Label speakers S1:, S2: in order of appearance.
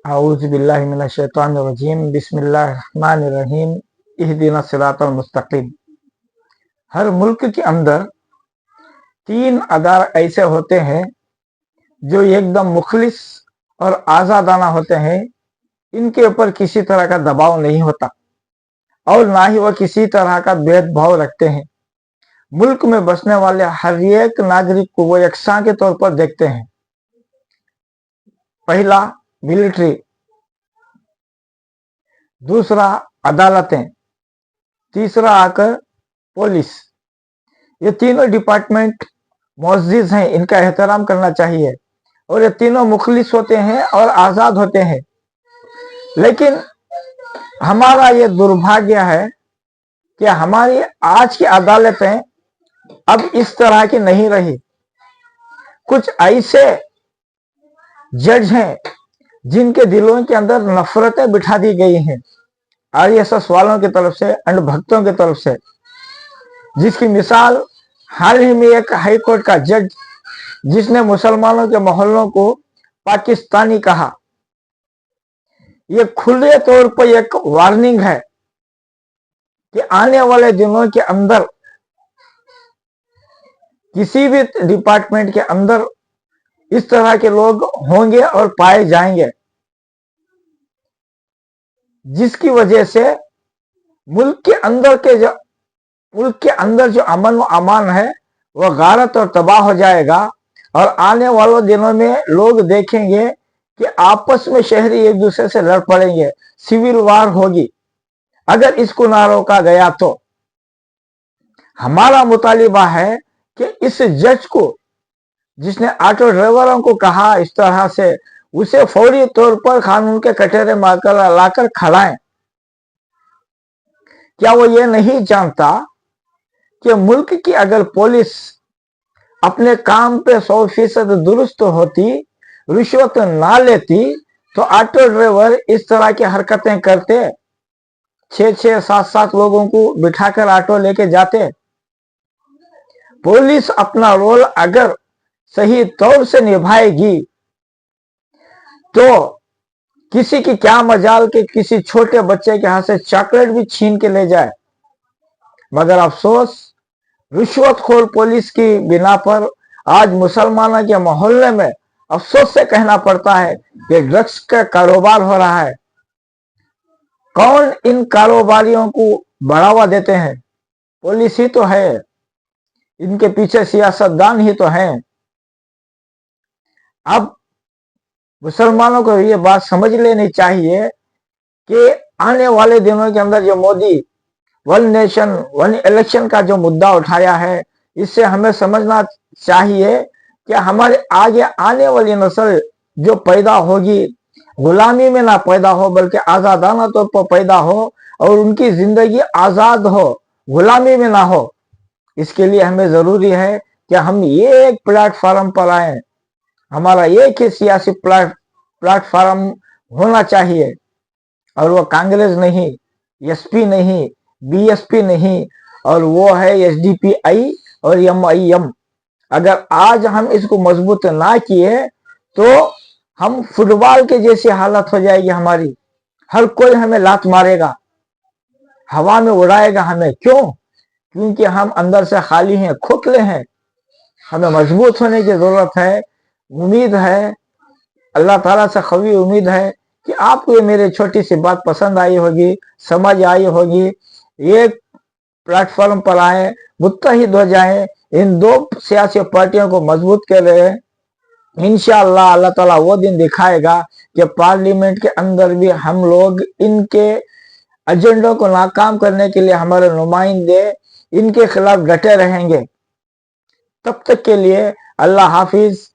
S1: औज़ु बिल्लाहि मिनश शैतानिर रजीम बिस्मिल्लाहिर रहमानिर रहीम इहदिनस सिरातल मुस्तकीम। हर मुल्क के अंदर 3 अदार ऐसे होते हैं जो एकदम मुखलिस और आज़ादाना होते हैं। इनके ऊपर किसी तरह का दबाव नहीं होता और ना ही वह किसी तरह का भेदभाव रखते हैं। मुल्क में बसने वाले हर एक नागरिक को वो यकसां के तौर पर देखते हैं। पहला मिलिट्री, दूसरा अदालतें, तीसरा आकर पुलिस। ये तीनों डिपार्टमेंट मुअज़्ज़िज़ हैं, इनका एहतराम करना चाहिए और ये तीनों मुखलिस होते हैं और आज़ाद होते हैं। लेकिन हमारा ये दुर्भाग्य है कि हमारी आज की अदालतें अब इस तरह की नहीं रही। कुछ ऐसे जज हैं जिनके दिलों के अंदर नफरतें बिठा दी गई हैं आरएसएस वालों की तरफ से, अंध भक्तों की तरफ से, जिसकी मिसाल हाल ही में एक हाई कोर्ट का जज जिसने मुसलमानों के मोहल्लों को पाकिस्तानी कहा। ये खुले तौर पर एक वार्निंग है कि आने वाले दिनों के अंदर किसी भी डिपार्टमेंट के अंदर इस तरह के लोग होंगे और पाए जाएंगे, जिसकी वजह से मुल्क के अंदर जो अमन व अमान है वह गारत और तबाह हो जाएगा। और आने वाले दिनों में लोग देखेंगे कि आपस में शहरी एक दूसरे से लड़ पड़ेंगे, सिविल वार होगी अगर इसको ना रोका गया तो। हमारा मुतालिबा है कि इस जज को जिसने ऑटो ड्राइवरों को कहा इस तरह से, उसे फौरी तौर पर कानून के कटोरे में लाकर खड़ाएं। क्या वो ये नहीं जानता कि मुल्क की अगर पुलिस अपने काम पे 100% दुरुस्त होती, रिश्वत ना लेती, तो ऑटो ड्राइवर इस तरह की हरकतें करते, 6-6, 7-7 लोगों को बिठाकर ऑटो लेके जाते। पुलिस अपना रोल अगर सही तौर से निभाएगी तो किसी की क्या मजाल के किसी छोटे बच्चे के हाथ से चॉकलेट भी छीन के ले जाए। मगर अफसोस, रिश्वतखोर पुलिस की बिना पर आज मुसलमानों के मोहल्ले में अफसोस से कहना पड़ता है कि ड्रग्स का कारोबार हो रहा है। कौन इन कारोबारियों को बढ़ावा देते हैं? पुलिस ही तो है, इनके पीछे सियासतदान ही तो हैं। अब मुसलमानों को ये बात समझ लेनी चाहिए कि आने वाले दिनों के अंदर जो Modi one nation one election का जो मुद्दा उठाया है, इससे हमें समझना चाहिए कि हमारे आगे आने वाली नस्ल जो पैदा होगी गुलामी में ना पैदा हो बल्कि आजादाना तौर पर पैदा हो और उनकी जिंदगी आजाद हो, गुलामी में ना हो। इसके लिए हमें जरूरी है कि हम ये एक प्लेटफॉर्म पर आए। हमारा एक ही सियासी प्लेटफॉर्म होना चाहिए और वो कांग्रेस नहीं, एसपी नहीं, बीएसपी नहीं, और वो है एसडीपीआई और एमआईएम। अगर आज हम इसको मजबूत ना किए तो हम फुटबॉल के जैसी हालत हो जाएगी हमारी। हर कोई हमें लात मारेगा, हवा में उड़ाएगा हमें। क्यों? क्योंकि हम अंदर से खाली हैं, खोखले हैं। हमें मजबूत होने की जरूरत है। उम्मीद है, अल्लाह ताला से खवी उम्मीद है कि आपको ये मेरी छोटी सी बात पसंद आई होगी, समझ आई होगी। एक प्लेटफॉर्म पर आए, मुत्तहिद हो जाएं, इन 2 सियासी पार्टियों को मजबूत करें। इंशाअल्लाह अल्लाह ताला वो दिन दिखाएगा कि पार्लियामेंट के अंदर भी हम लोग इनके एजेंडों को नाकाम करने के लिए हमारे नुमाइंदे इनके खिलाफ डटे रहेंगे। तब तक के लिए अल्लाह हाफिज।